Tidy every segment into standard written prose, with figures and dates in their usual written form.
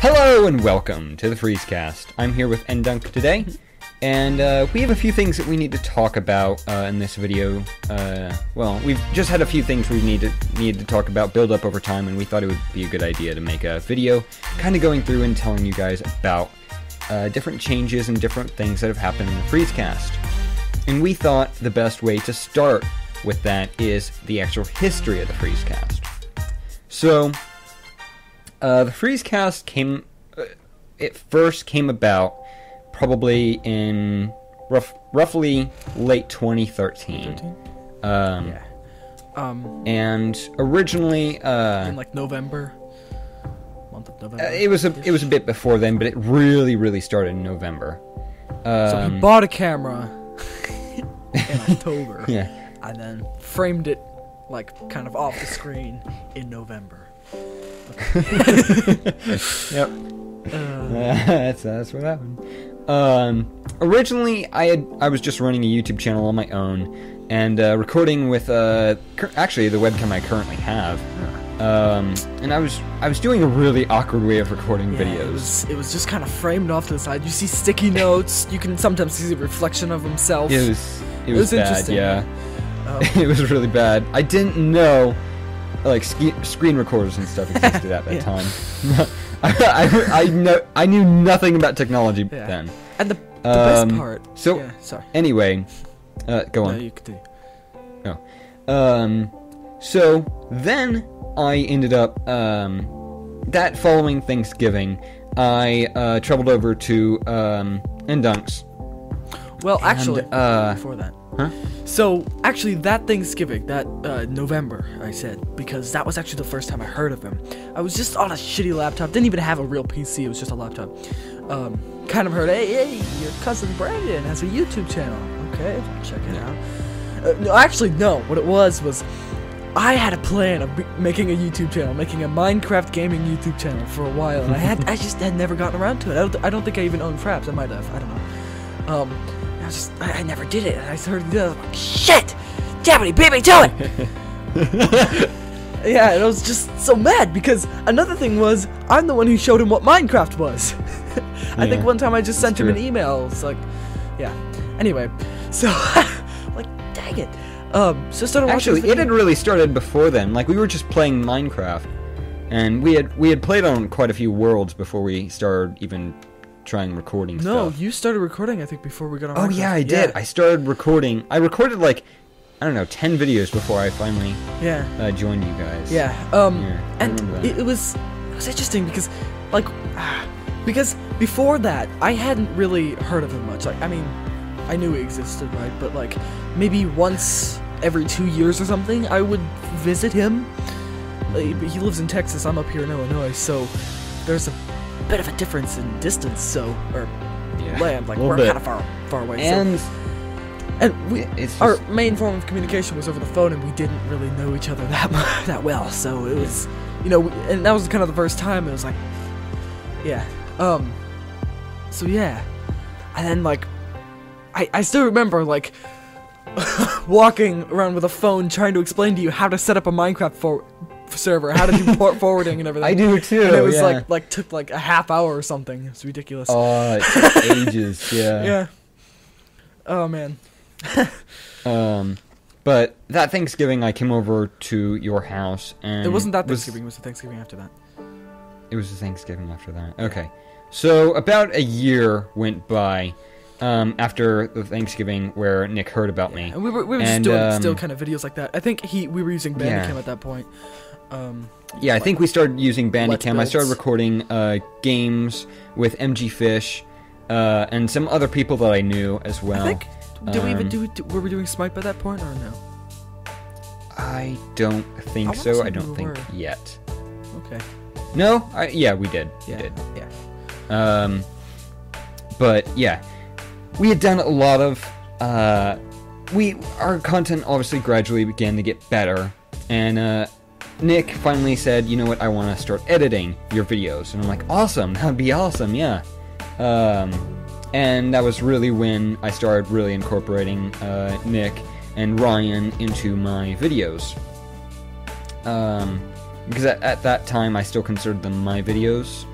Hello and welcome to the Freezecast. I'm here with Ndunk today, and we have a few things that we need to talk about in this video. Well, we've just had a few things we needed to talk about, build up over time, and we thought it would be a good idea to make a video kind of going through and telling you guys about different changes and different things that have happened in the Freezecast. And we thought the best way to start with that is the actual history of the Freezecast. So, the Freezecast it first came about probably in roughly late 2013. And originally, in like November, month of November. it was a bit before then, but it really started in November. So he bought a camera in October, Yeah. and then framed it like kind of off the screen in November. Yep. That's what happened. Originally, I was just running a YouTube channel on my own and recording with actually the webcam I currently have. And I was doing a really awkward way of recording videos. It was just kind of framed off to the side. You see sticky notes. You can sometimes see the reflection of himself. It was bad. interesting. Yeah. It was really bad. I didn't know like screen recorders and stuff existed at that time. I knew nothing about technology then. And the best part. So sorry. Anyway, go on. No, you continue. So then I ended up that following Thanksgiving, I traveled over to Ndunk's. Well, actually, before that. Huh? So, actually, that Thanksgiving, that November, I said, because that was actually the first time I heard of him. I was just on a shitty laptop, didn't even have a real PC, it was just a laptop. Kind of heard, hey, your cousin Brandon has a YouTube channel. Okay, check it out. No, what it was I had a plan of making a YouTube channel, making a Minecraft gaming YouTube channel for a while, and I just had never gotten around to it. I don't think I even owned Fraps, I might have, I don't know. I never did it. I started to do it. I was like, shit! Japanese, beat me to it! Yeah, and I was just so mad because another thing was I'm the one who showed him what Minecraft was. I think one time I just sent him an email. It's like, yeah. Anyway, so like, dang it. So I started watching. Actually, it had really started before then. Like we were just playing Minecraft, and we had played on quite a few worlds before we started even trying recording stuff. No, you started recording, I think, before we got on Minecraft. Oh, yeah, I did. I started recording. I recorded, like, I don't know, 10 videos before I finally joined you guys. Yeah, and it was interesting because, like, because before that, I hadn't really heard of him much. Like, I mean, I knew he existed, right? But, like, maybe once every 2 years or something, I would visit him. He lives in Texas, I'm up here in Illinois, so there's a bit of a difference in distance, land, like we're kind of far away. And our main form of communication was over the phone, and we didn't really know each other that well. So it was, and that was kind of the first time. It was like, so yeah, and then like, I still remember like walking around with a phone trying to explain to you how to set up a Minecraft server, how to do port forwarding and everything. I do too. And it was took like a half hour or something. It's ridiculous. Oh, it took ages. Yeah. Yeah. Oh man. But that Thanksgiving, I came over to your house, and it wasn't that Thanksgiving. It was the Thanksgiving after that. It was the Thanksgiving after that. Okay. So about a year went by. After the Thanksgiving where Nick heard about me. And we were just doing still kind of videos like that. I think we were using Bandicam at that point. I think we started using Bandicam. I started recording games with MG Fish and some other people that I knew as well. I think, were we doing Smite by that point or no? I don't think so. I don't think yet. Okay. No? We did. We did. Yeah. But yeah. We had done a lot of, our content obviously gradually began to get better, and, Nick finally said, you know what, I want to start editing your videos, and I'm like, awesome, that'd be awesome, yeah. And that was really when I started really incorporating, Nick and Ryan into my videos. Because at that time I still considered them my videos.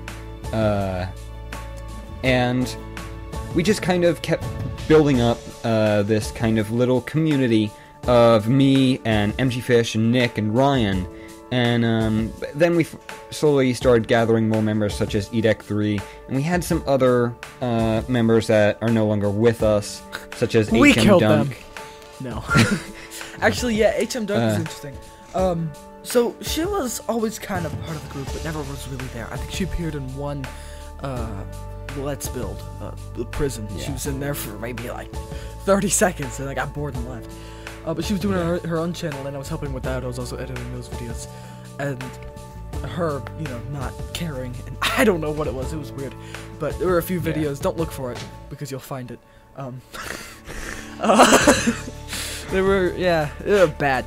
And we just kind of kept building up this kind of little community of me and MG Fish and Nick and Ryan. And then we slowly started gathering more members, such as Edek3, and we had some other members that are no longer with us, such as We HM killed Dunk. them. No. Actually, yeah, HM Dunk is interesting. So she was always kind of part of the group, but never was really there. I think she appeared in one Let's Build, the prison. Yeah. She was in there for maybe like 30 seconds, and I got bored and left. But she was doing her own channel, and I was helping with that. I was also editing those videos, and her, not caring, and I don't know what it was. It was weird, but there were a few videos. Don't look for it because you'll find it. They were bad.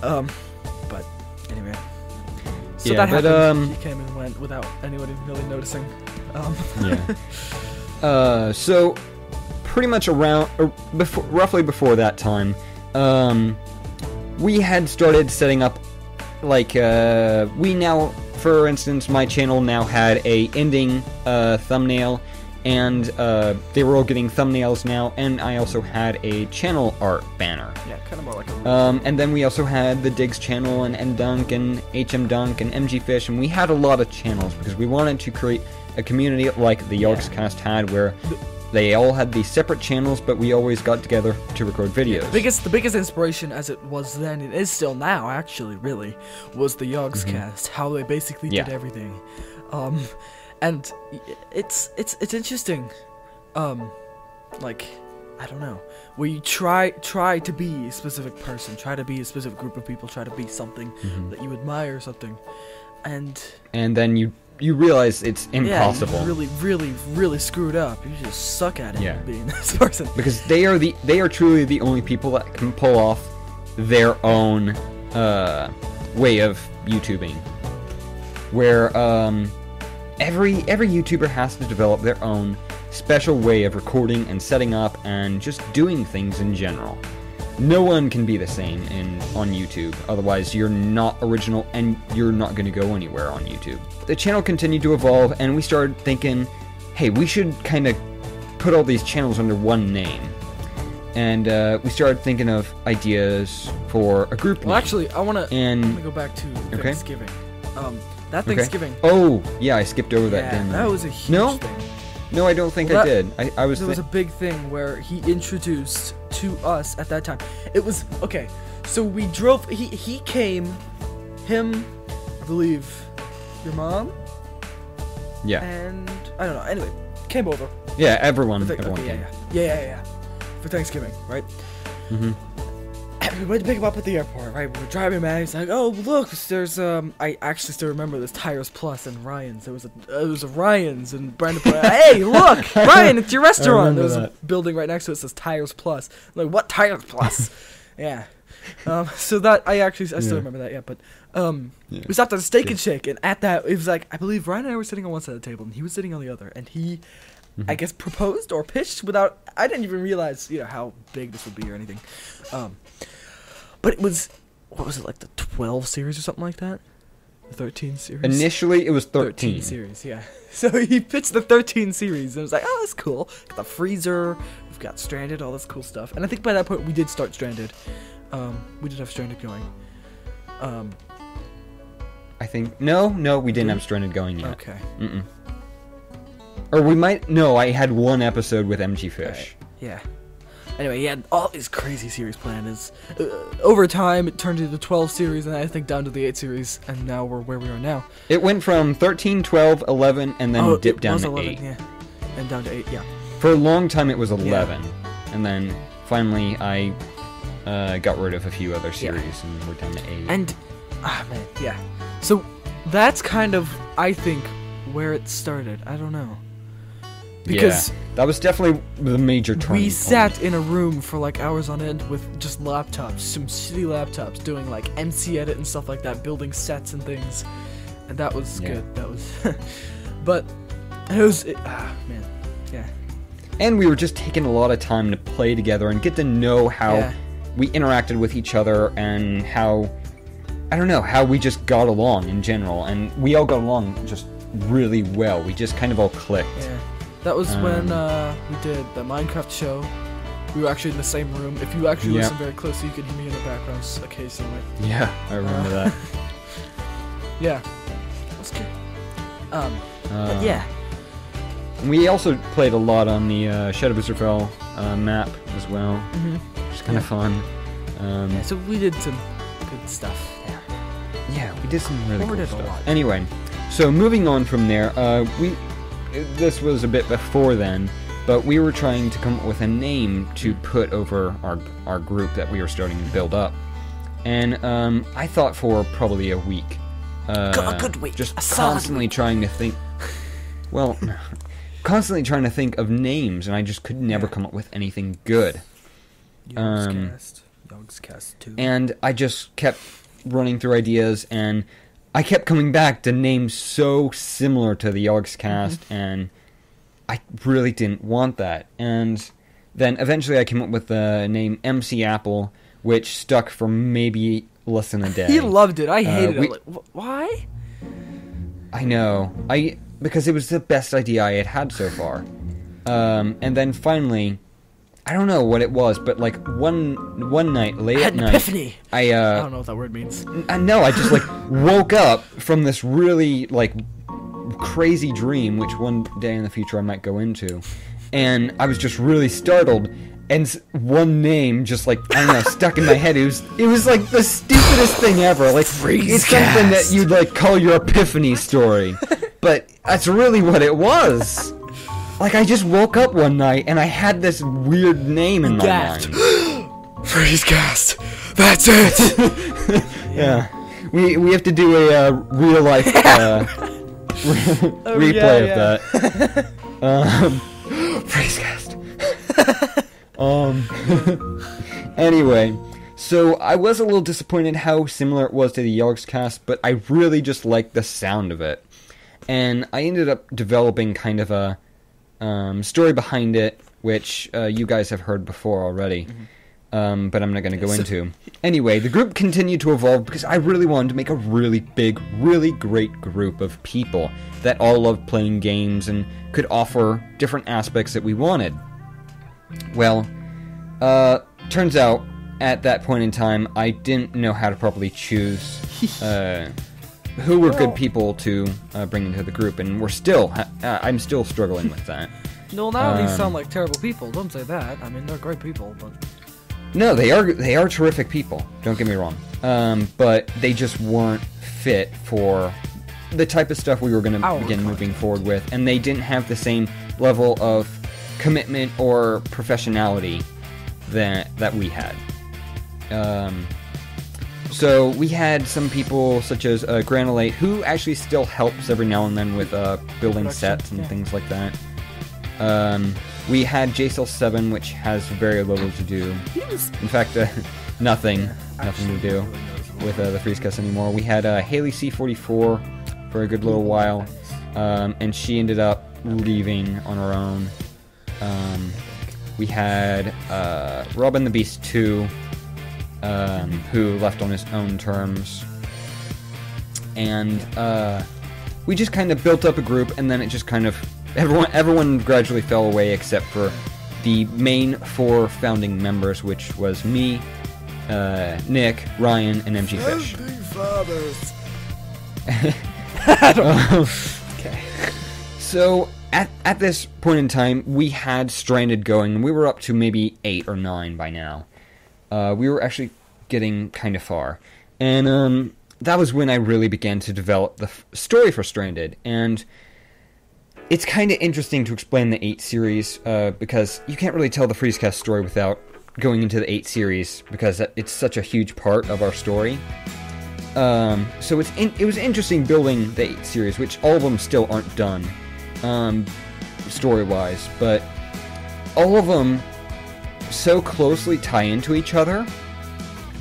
But anyway, so Yeah, that but, happened. She came and went without anyone really noticing. So pretty much roughly before that time, we had started setting up, we now, for instance, my channel now had a ending thumbnail, and they were all getting thumbnails now, and I also had a channel art banner. Yeah, kind of more like and then we also had the Diggs channel, and Ndunk, and HM Dunk, and MG Fish, and we had a lot of channels, because we wanted to create a community like the Yargscast had, where they all had these separate channels, but we always got together to record videos. The biggest inspiration, as it was then, and is still now, actually, really, was the Yargscast. How they basically did everything, and it's interesting. I don't know, where you try to be a specific person, try to be a specific group of people, try to be something that you admire, or something, and then you realize it's impossible. Yeah, you really screwed up. You just suck at it, being this person. Because they are truly the only people that can pull off their own way of YouTubing. Where every YouTuber has to develop their own special way of recording and setting up and just doing things in general. No one can be the same on YouTube, otherwise you're not original and you're not going to go anywhere on YouTube. The channel continued to evolve, and we started thinking, hey, we should kind of put all these channels under one name. And we started thinking of ideas for a group name. Well, actually, I want to go back to Thanksgiving. That Thanksgiving. Oh, yeah, I skipped over that. Yeah, that was a huge thing. No, I don't think I did. I was. There was a big thing where he introduced to us at that time. It was okay. So we drove. He came. Him, I believe, your mom. Yeah. And I don't know. Anyway, came over. Yeah, everyone. Yeah. For Thanksgiving, right? Mm-hmm. We went to pick him up at the airport, right? We were driving back. He's like, "Oh, look, there's I actually still remember this Tires Plus and Ryan's. There was a Ryan's and Brandon put, hey, look, Ryan, it's your restaurant. There's a building right next to it that says Tires Plus. I'm like, what Tires Plus? Yeah. So that I still remember that. Yeah, but we stopped at a Steak and Shake, and at that it was like, I believe Ryan and I were sitting on one side of the table, and he was sitting on the other, and he, I guess, proposed or pitched without. I didn't even realize how big this would be or anything. But it was, what was it, like the 12 series or something like that? The 13 series? Initially, it was 13 series, yeah. So he pitched the 13 series, and it was like, oh, that's cool. Got the freezer, we've got Stranded, all this cool stuff. And I think by that point, we did start Stranded. We did have Stranded going. I think, no, we didn't have Stranded going yet. Okay. Mm-mm. Or we might, no, I had one episode with MG Fish. Right. Yeah. Anyway, he had all these crazy series planned. Over time, it turned into 12 series, and I think down to the 8 series, and now we're where we are now. It went from 13, 12, 11, and then dipped down to 11, 8. Yeah. And down to 8, yeah. For a long time, it was 11. And then, finally, I got rid of a few other series, and we're down to 8. And, man, yeah. So, that's kind of, I think, where it started. I don't know. Because that was definitely the major turning point. Sat in a room for like hours on end with just laptops, some shitty laptops, doing like MC Edit and stuff like that, building sets and things, and that was good. That was, but it was, man, yeah. And we were just taking a lot of time to play together and get to know how we interacted with each other and how, I don't know, how we just got along in general, and we all got along just really well. We just kind of all clicked. Yeah. That was when we did the Minecraft show. We were actually in the same room. If you actually listen very closely, you could hear me in the background occasionally. Yeah, I remember that. Yeah. That's good. But yeah. We also played a lot on the Shadow Boosterfell map as well. Which is kind of fun. Yeah, so we did some good stuff there. Yeah, we did some really cool did a stuff. lot. Anyway, so moving on from there, this was a bit before then, but we were trying to come up with a name to put over our group that we were starting to build up. And I thought for probably a week. A good week. Just constantly trying to think. Well, constantly trying to think of names, and I just could never come up with anything good. Yogscast 2. And I just kept running through ideas, and I kept coming back to names so similar to the Yogscast, and I really didn't want that. And then eventually I came up with the name MC Apple, which stuck for maybe less than a day. He loved it. I hated it. Like, why? I know. Because it was the best idea I had so far. And then finally, I don't know what it was, but like one night, late at night, epiphany. I don't know what that word means. No, I just like woke up from this really like crazy dream, which one day in the future I might go into, and I was just really startled. And one name just like, I don't know, stuck in my head. It was like the stupidest thing ever. Like, it's something that you'd like call your epiphany story. But that's really what it was. Like, I just woke up one night and I had this weird name in my mind. Freezecast. That's it. Yeah. We have to do a real life replay of that. Freezecast. Anyway, so I was a little disappointed how similar it was to the Yogscast, but I really just liked the sound of it. And I ended up developing kind of a story behind it, which you guys have heard before already, but I'm not going to go into. Anyway, the group continued to evolve because I really wanted to make a really big, really great group of people that all loved playing games and could offer different aspects that we wanted. Well, turns out, at that point in time, I didn't know how to properly choose who were good people to bring into the group, and I'm still struggling with that. No, now these sound like terrible people. Don't say that. I mean, they're great people, but... No, they are terrific people, don't get me wrong. But they just weren't fit for the type of stuff we were going to begin moving forward with, and they didn't have the same level of commitment or professionality that we had. So we had some people such as Granulate, who actually still helps every now and then with building sets and things like that. We had JSL7, which has very little to do. In fact, nothing to do with the Freezecast anymore. We had Haley C44 for a good little while, and she ended up leaving on her own. We had Robin the Beast 2, who left on his own terms. And we just kind of built up a group, and then it just kind of... Everyone gradually fell away except for the main 4 founding members, which was me, Nick, Ryan, and MG Fish. Okay. So... At this point in time, we had Stranded going, and we were up to maybe 8 or 9 by now. We were actually getting kind of far. And that was when I really began to develop the story for Stranded. And it's kind of interesting to explain the 8 series, because you can't really tell the Freezecast story without going into the 8 series, because it's such a huge part of our story. So it was interesting building the 8 series, which all of them still aren't done. Story-wise, but all of them so closely tie into each other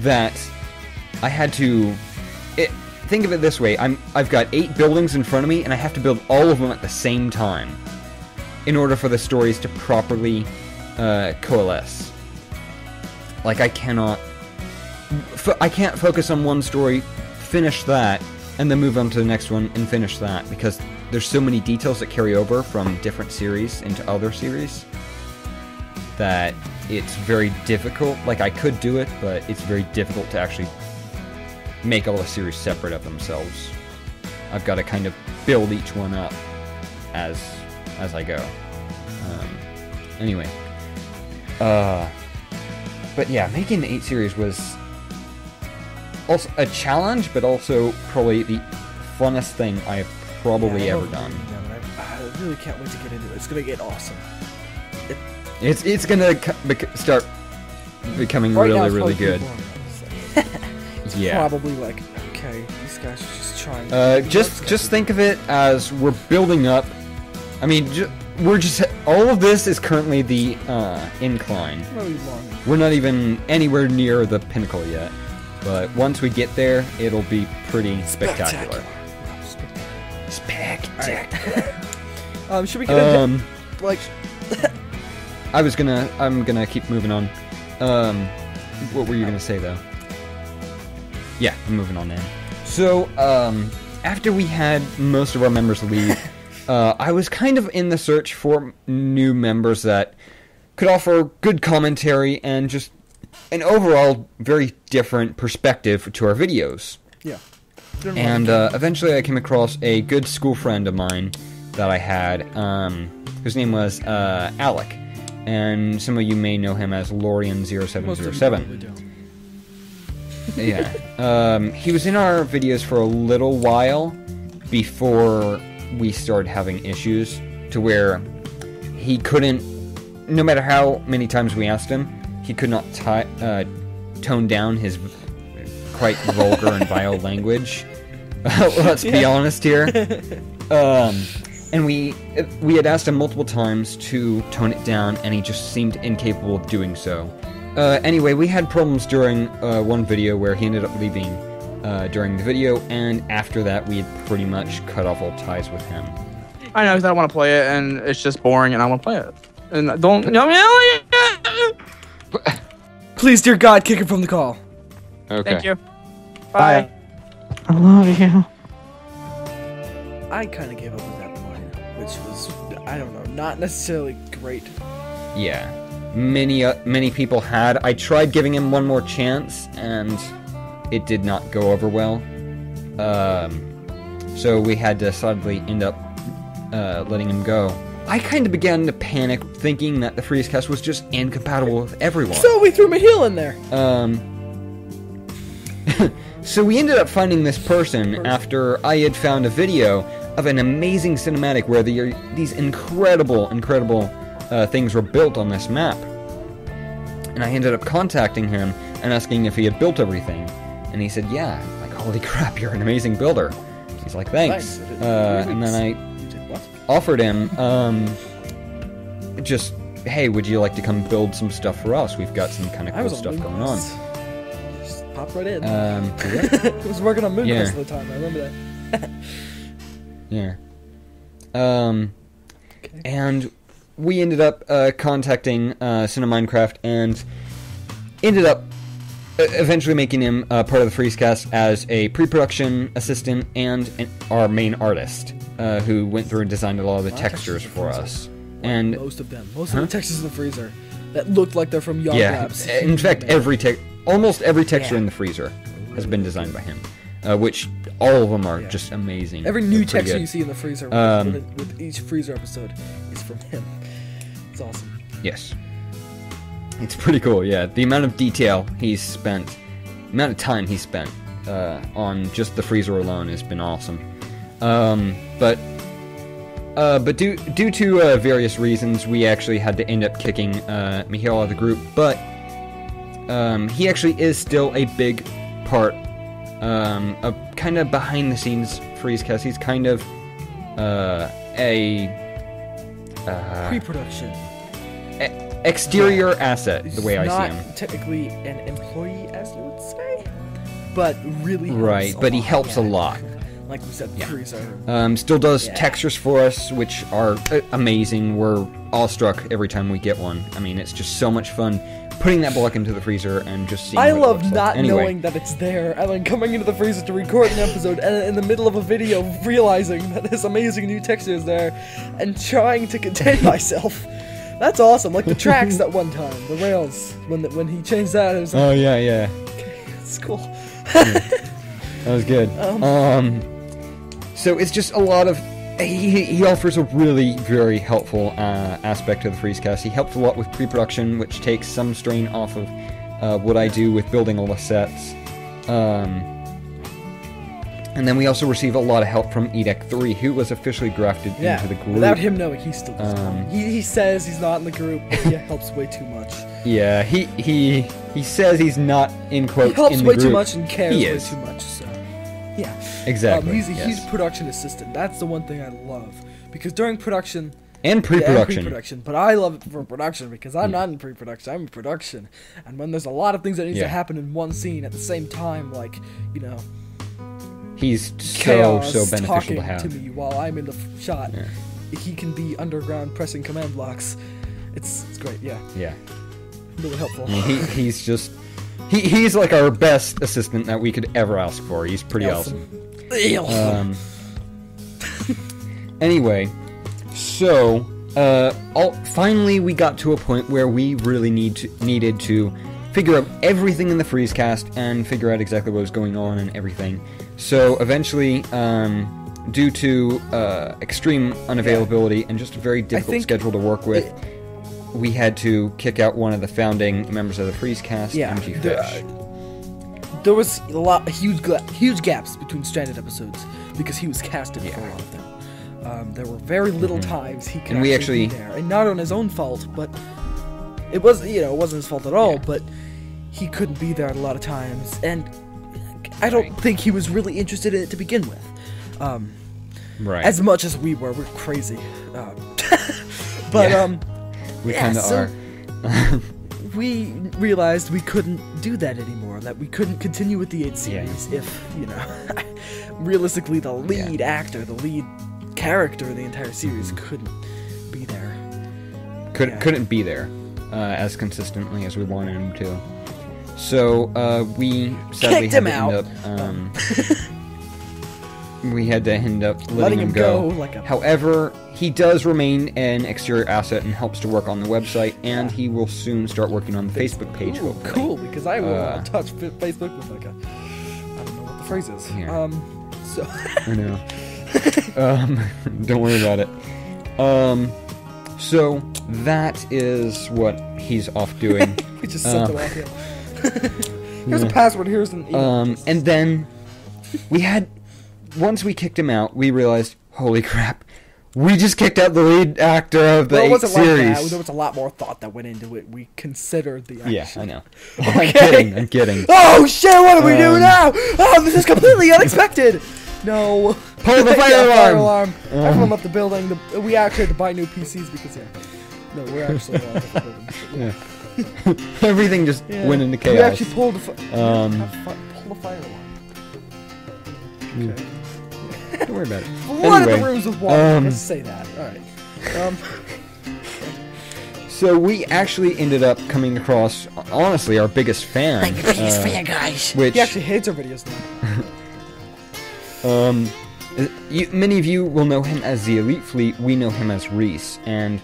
that I had to think of it this way. I've got 8 buildings in front of me, and I have to build all of them at the same time in order for the stories to properly coalesce. Like, I can't focus on one story, finish that, and then move on to the next one and finish that, because there's so many details that carry over from different series into other series that it's very difficult. Like, I could do it, but it's very difficult to actually make all the series separate of themselves. I've got to kind of build each one up as I go. Anyway. But yeah, making the 8 series was also a challenge, but also probably the funnest thing I've probably ever done. I really can't wait to get into it. It's gonna get awesome. It's gonna start becoming Right now, really, it's really probably good. pretty boring. It's Yeah. probably like, okay, these guys are just trying. Just think of it as we're building up. I mean, we're just all of this is currently the incline. Really long. We're not even anywhere near the pinnacle yet, but once we get there, it'll be pretty spectacular. Spectacular. Should we get into like? I'm gonna keep moving on. What were you gonna say though? Yeah, I'm moving on now. So, after we had most of our members leave, I was kind of in the search for new members that could offer good commentary and just an overall very different perspective to our videos. Yeah. And eventually I came across a good school friend of mine that I had, whose name was Alec. And some of you may know him as Lorian0707. Yeah. He was in our videos for a little while before we started having issues to where he couldn't, no matter how many times we asked him, he could not tone down his quite vulgar and vile language. Let's be honest here. And we had asked him multiple times to tone it down, and he just seemed incapable of doing so. Anyway, we had problems during one video where he ended up leaving during the video, and after that we had pretty much cut off all ties with him. I know, because I want to play it, and it's just boring, and I want to play it. And don't... Please, dear God, kick him from the call. Okay. Thank you. Bye. I love you. I kind of gave up at that point, which was, I don't know, not necessarily great. Yeah. Many people had. I tried giving him one more chance, and it did not go over well. So we had to sadly end up letting him go. I kind of began to panic, thinking that the Freezecast was just incompatible with everyone. So we threw Mahil in there. So we ended up finding this person after I had found a video of an amazing cinematic where these incredible things were built on this map. And I ended up contacting him and asking if he had built everything. And he said, yeah. I'm like, holy crap, you're an amazing builder. He's like, thanks. And then I offered him, just, hey, would you like to come build some stuff for us? We've got some kind of cool stuff going on. Just pop right in. Yeah. I was working on Moon most of the time, I remember that. Yeah. And we ended up contacting Cineminecraft and ended up eventually making him part of the Freezecast as a pre-production assistant and our main artist, who went through and designed a lot of the textures for us. And most of them. Most of the textures in the freezer that look like they're from Young Labs. In fact, almost every texture in the freezer has been designed by him, which all of them are just amazing. Every new texture you see in the freezer with each freezer episode is from him. It's awesome. Yes. It's pretty cool, yeah. The amount of detail he's spent, the amount of time he's spent on just the freezer alone has been awesome. But due to various reasons, we actually had to end up kicking Mihail out of the group. But he actually is still a big part of kind of behind the scenes Freezecast. He's kind of a pre-production. Exterior asset, the way I see him. Not technically an employee, as you would say, but really right. But he helps a lot. Like we said, freezer. Still does textures for us, which are amazing. We're awestruck every time we get one. I mean, it's just so much fun putting that block into the freezer and just seeing I what it love looks like. not Anyway, knowing that it's there, and then coming into the freezer to record an episode, and in the middle of a video realizing that this amazing new texture is there, and trying to contain myself. That's awesome. Like the tracks that one time, the rails, when he changed that, it was like, Oh yeah. it's cool. That was good. So it's just a lot of. He offers a really very helpful aspect to the Freezecast. He helps a lot with pre-production, which takes some strain off of what I do with building all the sets. And then we also receive a lot of help from Edek3, who was officially grafted into the group. Without him knowing, he's still he says he's not in the group, but he helps way too much. Yeah, he says he's not in quotes He helps in the way group. too much and cares He way is. too much. So yeah, Exactly. he's a yes. huge production assistant. That's the one thing I love, because during production. And pre-production. Pre-production, but I love it for production because I'm not in pre-production. I'm in production, and when there's a lot of things that needs to happen in one scene at the same time, like He's Chaos so beneficial talking to have. to me while I'm in the shot. Yeah. He can be underground pressing command blocks. It's great. Yeah, Yeah. really helpful. I mean, he's just he's like our best assistant that we could ever ask for. He's pretty awesome. Anyway, so finally we got to a point where we really needed to figure out everything in the Freezecast and figure out exactly what was going on and everything. So eventually, due to extreme unavailability and just a very difficult schedule to work with, we had to kick out one of the founding members of the Freezecast, MG Fish. There was huge gaps between stranded episodes because he was casted for a lot of them. There were very little times he could actually be there, and not on his own fault, but it was it wasn't his fault at all. But he couldn't be there a lot of times, and I don't think he was really interested in it to begin with. Right. As much as we're crazy. But we kind of are. We realized we couldn't do that anymore. That we couldn't continue with the 8 series if realistically the lead actor, the lead character in the entire series couldn't be there. Couldn't be there as consistently as we wanted him to. So we sadly Kicked him had to end up. We had to end up letting him go. However, he does remain an exterior asset and helps to work on the website, and he will soon start working on the Facebook page. Ooh, cool, because I will not touch Facebook with I don't know what the phrase is. Yeah. So I know. Don't worry about it. So that is what he's off doing. we just sent it off here. Here's a password. Here's an email. And then once we kicked him out, we realized, holy crap, we just kicked out the lead actor of the 8 series. Like that. There was a lot more thought that went into it. We considered the action. Yeah, I know. I'm kidding. Oh shit, what do we do now? Oh, this is completely unexpected. No. Pull the fire alarm. Everyone left the building. We actually had to buy new PCs because no, we're actually left the building. Yeah. Everything just went into chaos. We actually pulled the pull the fire alarm. Okay. Don't worry about it. Flooded the rooms with water. Let's say that. All right. So we actually ended up coming across, honestly, our biggest fan. Your biggest fan, guys. Which he actually hates our videos now. Many of you will know him as the Elite Fleet. We know him as Reese. And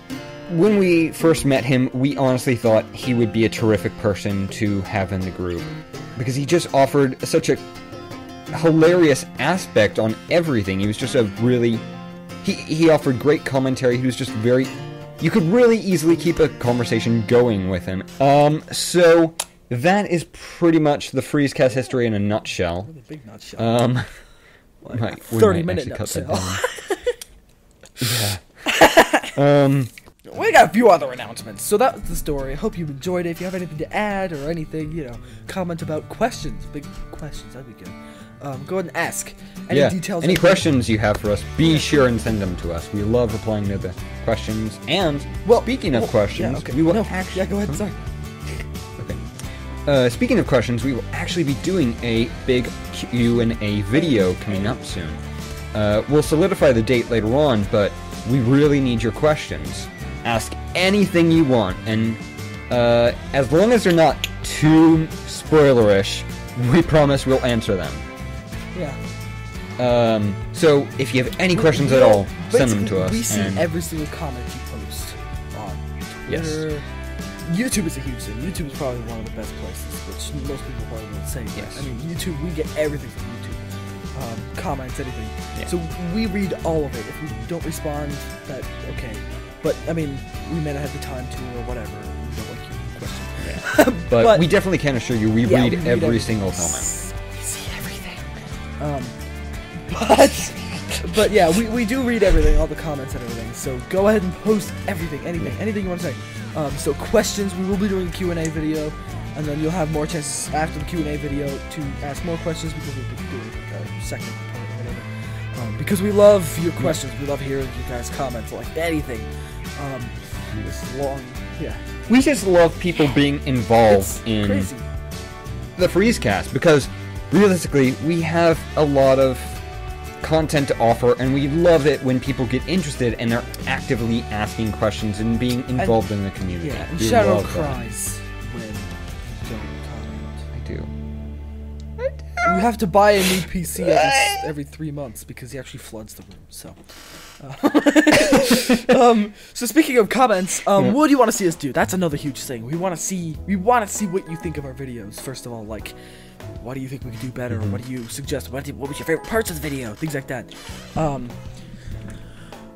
when we first met him, we honestly thought he would be a terrific person to have in the group, because he just offered such a hilarious aspect on everything. He was just a really... He offered great commentary. He was just very... You could really easily keep a conversation going with him. So that is pretty much the Freezecast history in a nutshell. Really big nutshell. Like 30-minute nutshell. Yeah. We got a few other announcements. So that was the story. I hope you enjoyed it. If you have anything to add or anything, comment about questions. Big questions, that'd be good. Go ahead and ask. Any details? Any questions you have for us, be sure and send them to us. We love replying to the questions. And, speaking of questions, we will actually... Yeah, go ahead, sorry. Okay. Speaking of questions, we will actually be doing a big Q&A video coming up soon. We'll solidify the date later on, but we really need your questions. Ask anything you want, and As long as they're not too spoilerish, we promise we'll answer them. Yeah. So if you have any questions at all, send them to us. We see and- every single comment you post on Yes. Twitter. YouTube is a huge thing. YouTube is probably one of the best places, which most people probably won't say. but, Yes. I mean, YouTube, we get everything from YouTube. Comments, anything. Yeah. So we read all of it. If we don't respond, that okay. But I mean, we may not have the time to or whatever. We don't like your question. Yeah. But we definitely can assure you we Yeah, read we read every everything. single comment. We see everything. But yeah, we do read everything, all the comments and everything. So go ahead and post everything, anything you want to say. So questions, we will be doing a Q&A video, and then you'll have more chances after the Q&A video to ask more questions because we'll be doing a second part or whatever. Because we love your questions, we love hearing you guys' comments, like anything. This is long, yeah. We just love people being involved It's in crazy. the Freezecast because realistically, we have a lot of content to offer, and we love it when people get interested and they're actively asking questions and being involved in the community. Yeah, and We Shadow love that. cries when you don't comment. I do. We have to buy a new PC every 3 months because he actually floods the room. So, so speaking of comments, what do you want to see us do? That's another huge thing. We want to see what you think of our videos. First of all, like, what do you think we could do better? Mm-hmm. What do you suggest? What was your favorite parts of the video? Things like that.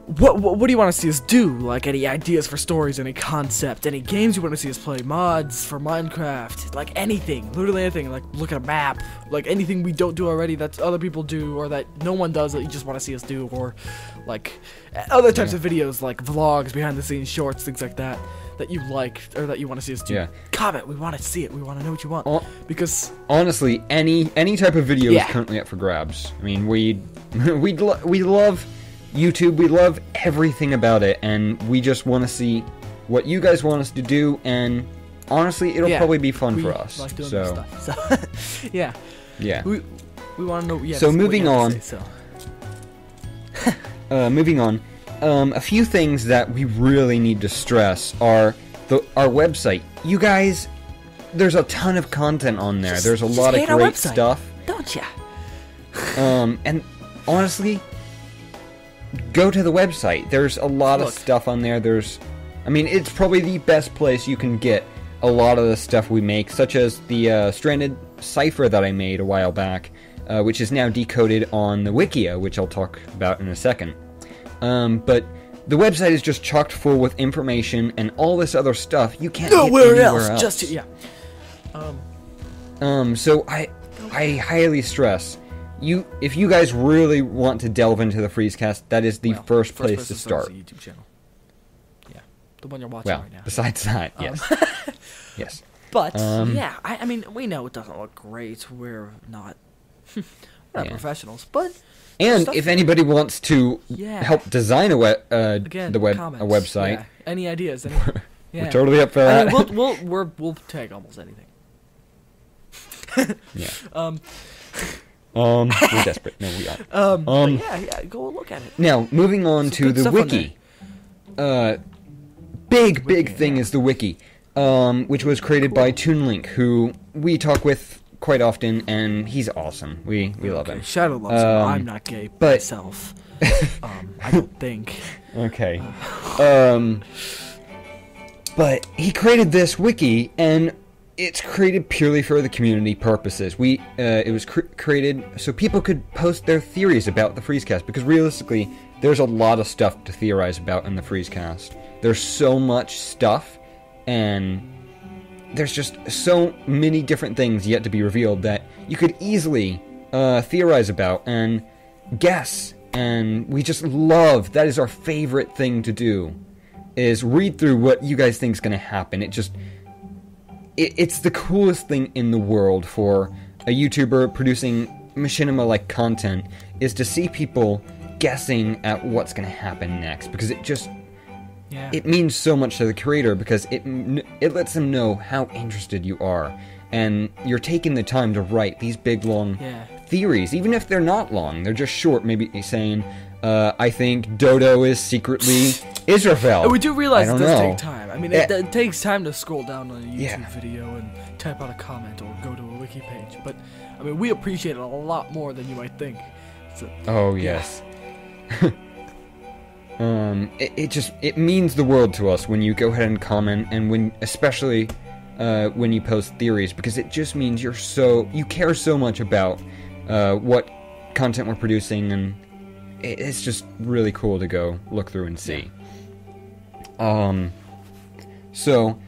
What do you want to see us do? Like, any ideas for stories, any concept, any games you want to see us play, mods for Minecraft, like anything, literally anything, like look at a map, like anything we don't do already that other people do or that no one does that you just want to see us do, or like other types of videos like vlogs, behind the scenes shorts, things like that that you like or that you want to see us do. Yeah. Comment, we want to see it, we want to know what you want. Because Honestly, any type of video Yeah. is currently up for grabs. I mean, we love YouTube, we love everything about it, and we just want to see what you guys want us to do, and honestly, it'll Yeah, probably be fun we for us. like doing So, this stuff. So yeah. yeah. We want to know. Yeah, So that's what moving you have on. to say, Moving on, a few things that we really need to stress are our website. You guys, there's a ton of content on there. There's a lot of hate our great website. stuff. Don't ya? And honestly, go to the website. There's a lot of Look. stuff on there. I mean, it's probably the best place you can get a lot of the stuff we make, such as the Stranded cipher that I made a while back, which is now decoded on the Wikia, which I'll talk about in a second. But the website is just chocked full with information and all this other stuff you can't get Nowhere anywhere else. Just yeah. So I highly stress if you guys really want to delve into the Freezecast, that is the Well, first place to is start. the YouTube channel. Yeah, the one you're watching Well, right now. besides that, yes, yes. But yeah, I mean, we know it doesn't look great. We're not Yeah. professionals, but And stuff if there. anybody wants to Yeah. help design a again, comments. a website, Yeah. Any ideas? Any, yeah. we're totally up for I that. mean, we'll tag almost anything. Yeah. Um, We're desperate. No, we are. but yeah, go look at it. Now, moving on Some to good the stuff on wiki. Big thing is the wiki, which was created by Toonlink, who we talk with quite often, and he's awesome. We love him. Shadow loves him. I'm not gay but- myself. I don't think. Okay. But he created this wiki, and it's created purely for the community purposes. It was created so people could post their theories about the Freezecast, because realistically, there's a lot of stuff to theorize about in the Freezecast. There's so much stuff, and there's just so many different things yet to be revealed that you could easily theorize about and guess. And we just love, that is our favorite thing to do, is read through what you guys think is going to happen. It's the coolest thing in the world for a YouTuber producing machinima-like content, is to see people guessing at what's going to happen next, because it means so much to the creator, because it lets them know how interested you are, and you're taking the time to write these big long theories, even if they're not long, they're just short, maybe saying, I think Dodo is secretly Israfel. And we do realize I it don't does know. take time. I mean, it takes time to scroll down on a YouTube Yeah. video and type out a comment or go to a wiki page. But, I mean, we appreciate it a lot more than you might think. So, Oh yes. It means the world to us when you go ahead and comment, and especially when you post theories, because it just means you care so much about what content we're producing, and it's just really cool to go look through and see. So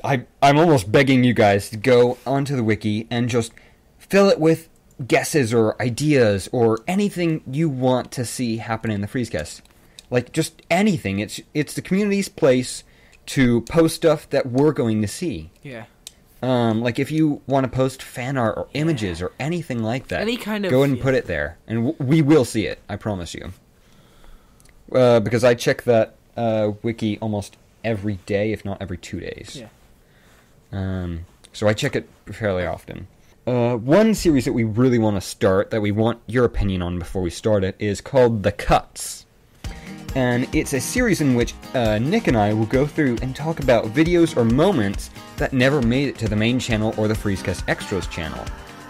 I'm almost begging you guys to go onto the wiki and just fill it with guesses or ideas or anything you want to see happen in the Freezecast. Like, just anything. It's the community's place to post stuff that we're going to see. yeah. Like, if you want to post fan art or images or anything like that, Any kind of- go ahead and yeah. put it there, and we will see it. I promise you. Because I check that wiki almost every day, if not every 2 days. Yeah. So I check it fairly often. One series that we really want to start, that we want your opinion on before we start it, is called The Cuts. And it's a series in which Nick and I will go through and talk about videos or moments that never made it to the main channel or the Freezecast Extras channel.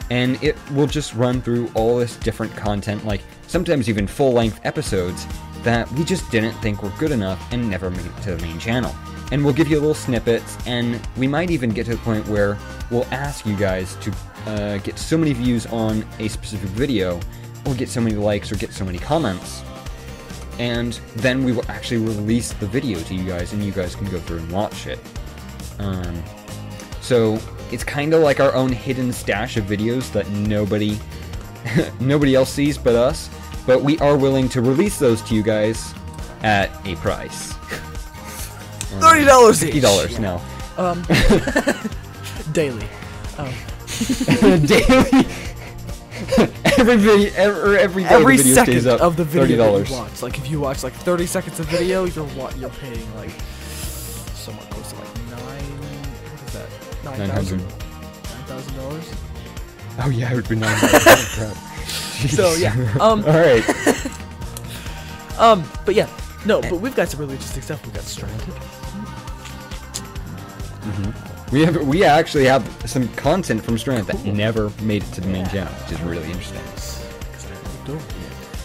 And it will just run through all this different content, like sometimes even full-length episodes that we just didn't think were good enough and never made it to the main channel. And we'll give you little snippets, and we might even get to the point where we'll ask you guys to get so many views on a specific video, or get so many likes, or get so many comments, and then we will actually release the video to you guys, and you guys can go through and watch it. So it's kind of like our own hidden stash of videos that nobody else sees but us, but we are willing to release those to you guys at a price. $30 each. $50 now. Daily. Daily. Every day Every the video second stays up. of the video that $30. you watch. Like, if you watch like 30 seconds of video, you're paying like somewhat close to like $9,000. $9,000. Oh yeah, it would be $9. So yeah. All right. But yeah, no. But we've got some really interesting stuff. We got Stranded. We actually have some content from Stranded that never made it to the main channel, which is really interesting.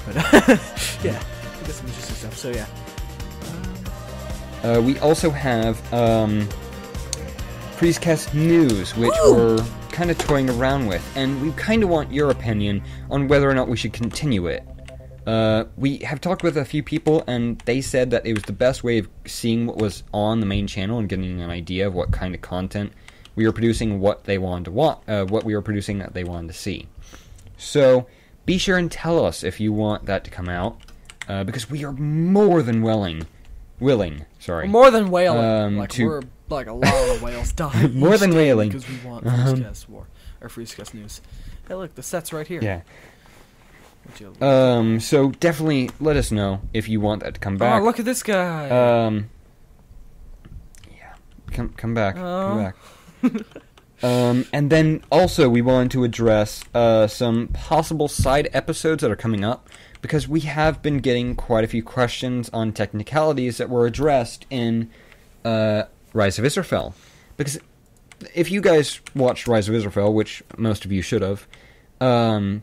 But yeah, we got some interesting stuff. So yeah. We also have Freezecast News, which Woo! we're kind of toying around with, and we kind of want your opinion on whether or not we should continue it. We have talked with a few people, and they said that it was the best way of seeing what was on the main channel and getting an idea of what kind of content we were producing, what they wanted to what we were producing that they wanted to see. So be sure and tell us if you want that to come out, because we are more than willing. More than whaling. Like to- we're like a lot of whales die. More each than day whaling. because we want Freezecast War or Freezecast News. Hey, look, the set's right here. Yeah. Would you- So definitely let us know if you want that to come back. Oh, look at this guy. Yeah. Come back. Oh. Come back. And then also we wanted to address some possible side episodes that are coming up, because we have been getting quite a few questions on technicalities that were addressed in Rise of Israfel. Because if you guys watched Rise of Israfel, which most of you should have, and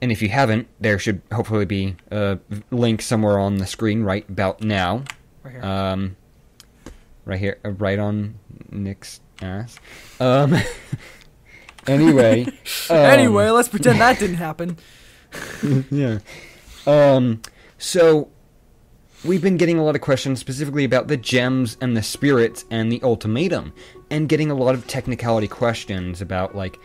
if you haven't, there should hopefully be a link somewhere on the screen right about now. right here. Right here, right on Nick's ass. Anyway. Anyway, let's pretend that didn't happen. Yeah. So we've been getting a lot of questions specifically about the gems and the spirits and the ultimatum, and getting a lot of technicality questions about, like,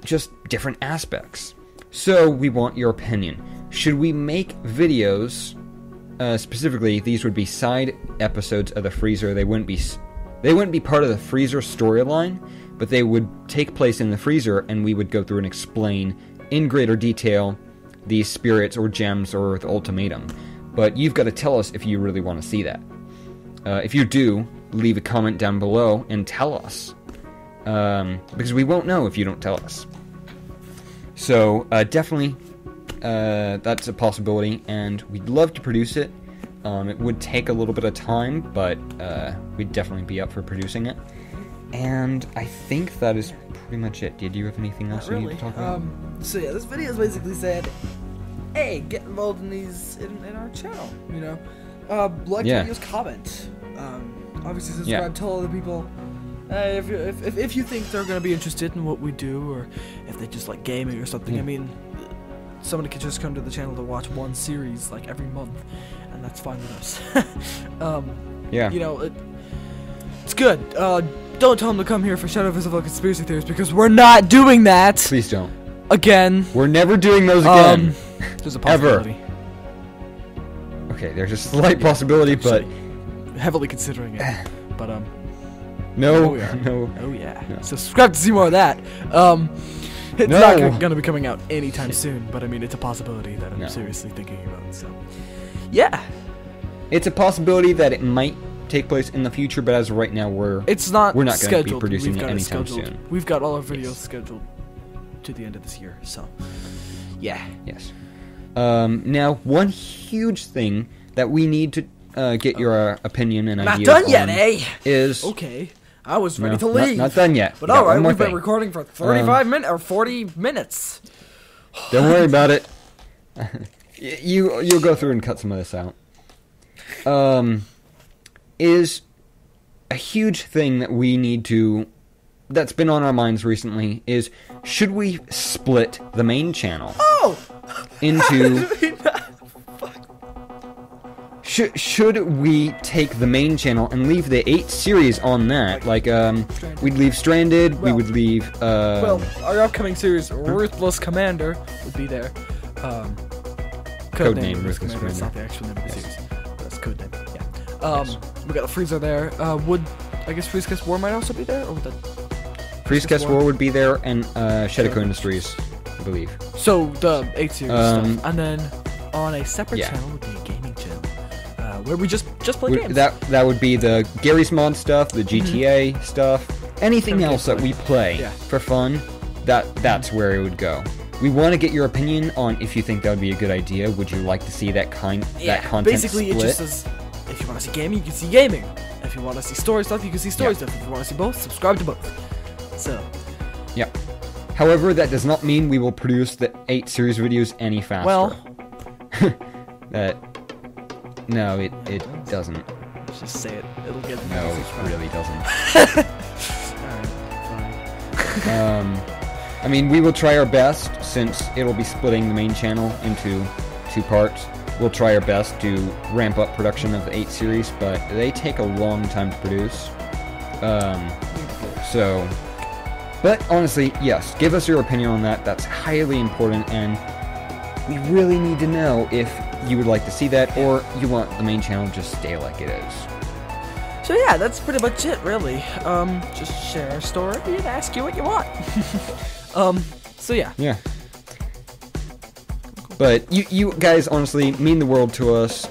just different aspects. So we want your opinion. Should we make videos, specifically these would be side episodes of the Freezer. They wouldn't be part of the Freezer storyline, but they would take place in the Freezer, and we would go through and explain in greater detail these spirits or gems or the ultimatum. But you've got to tell us if you really want to see that. If you do, leave a comment down below and tell us. Because we won't know if you don't tell us. So definitely that's a possibility, and we'd love to produce it. It would take a little bit of time, but we'd definitely be up for producing it. And I think that is pretty much it. Did you have anything else you need to talk about? So yeah, this video is basically said, hey, get involved in these in our channel. You know, like videos, comment. Obviously subscribe. Tell other people. If you think they're gonna be interested in what we do, or if they just like gaming or something. I mean, somebody could just come to the channel to watch one series like every month, and that's fine with us. You know, it's good. Don't tell them to come here for Shadow Visible Conspiracy Theories, because we're not doing that. Please don't. Again. We're never doing those again. There's a possibility. Ever. Okay, there's a slight possibility, but heavily considering it. But no, oh yeah. No. So subscribe to see more of that. It's not gonna be coming out anytime soon, but I mean, it's a possibility that I'm seriously thinking about. So, yeah. It's a possibility that it might take place in the future, but as of right now, we're not going to be producing it anytime soon. We've got all our videos scheduled to the end of this year, so yeah. Yes. Now, one huge thing that we need to get your opinion and ideas on. Not done yet, eh? Is okay. I was ready to leave. Not done yet. But all right, we've been recording for 35 minutes or 40 minutes. Don't worry about it. You'll go through and cut some of this out. Is a huge thing that we need to, that's been on our minds recently, is should we split the main channel into should we take the main channel and leave the 8 series on that? Like we'd leave Stranded, we would leave well, our upcoming series Ruthless Commander would be there. Codename Ruthless Commander. That's not the actual name of the series. That's codename. We got the Freezer there. I guess Freezecast War might also be there, or would that? Freezecast War would be there, and Shedeko Industries, I believe. So the 8 series stuff, and then on a separate channel would be a gaming channel, where we just play games. That would be the Gary's Mod stuff, the GTA stuff, anything else that we play for fun. That's where it would go. We want to get your opinion on if you think that would be a good idea. Would you like to see that content basically split? It just says, if you want to see gaming, you can see gaming. If you want to see story stuff, you can see story stuff. If you want to see both, subscribe to both. So. Yeah. However, that does not mean we will produce the 8 series videos any faster. Well. No, it doesn't. Just say it. It'll get. No, it really doesn't. Alright, fine. I mean, we will try our best, since it'll be splitting the main channel into 2 parts. We'll try our best to ramp up production of the 8 series, but they take a long time to produce. But honestly, yes, give us your opinion on that. That's highly important, and we really need to know if you would like to see that, or you want the main channel just stay like it is. So yeah, that's pretty much it, really. Just share our story and ask you what you want. So yeah. Yeah. But you guys honestly mean the world to us.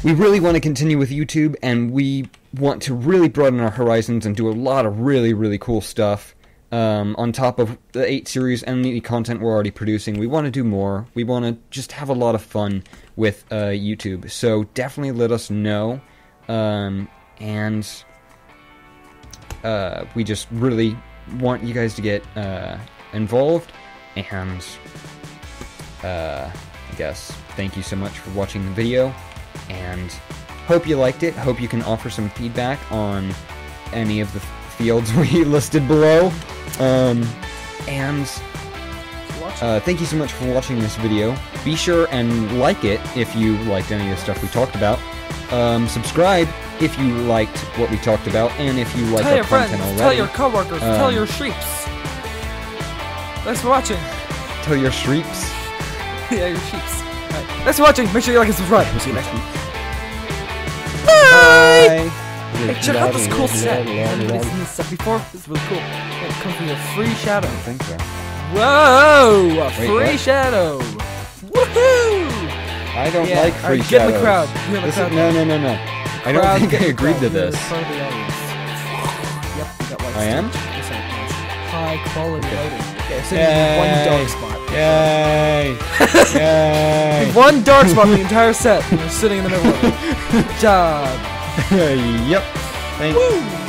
We really want to continue with YouTube, and we want to really broaden our horizons and do a lot of really, really cool stuff. On top of the 8 series and the content we're already producing, we want to do more. We want to just have a lot of fun with YouTube. So definitely let us know. And we just really want you guys to get involved. And I guess thank you so much for watching the video, and hope you liked it. Hope you can offer some feedback on any of the fields we listed below. And thank you so much for watching this video. Be sure and like it if you liked any of the stuff we talked about. Subscribe if you liked what we talked about, and if you like our content already. Tell your coworkers, tell your sheeps. Thanks for watching. Tell your sheeps. Yeah, your sheeps. Alright. Thanks for watching. Make sure you like and subscribe. We'll see you next week. Bye! Hey, check out this cool set. Have you seen this set before? This is really cool. It comes with a free shadow. I don't think so. Whoa! A free shadow! Woohoo! I don't like free shadows. Get in the crowd. No. I don't think I agreed to this. Yep, you got I am? High quality lighting. Okay, so there's one dark spot. Yay! Yay! One dark spot the entire set. And you're sitting in the middle of it. Good job. Yep. Thanks. Woo!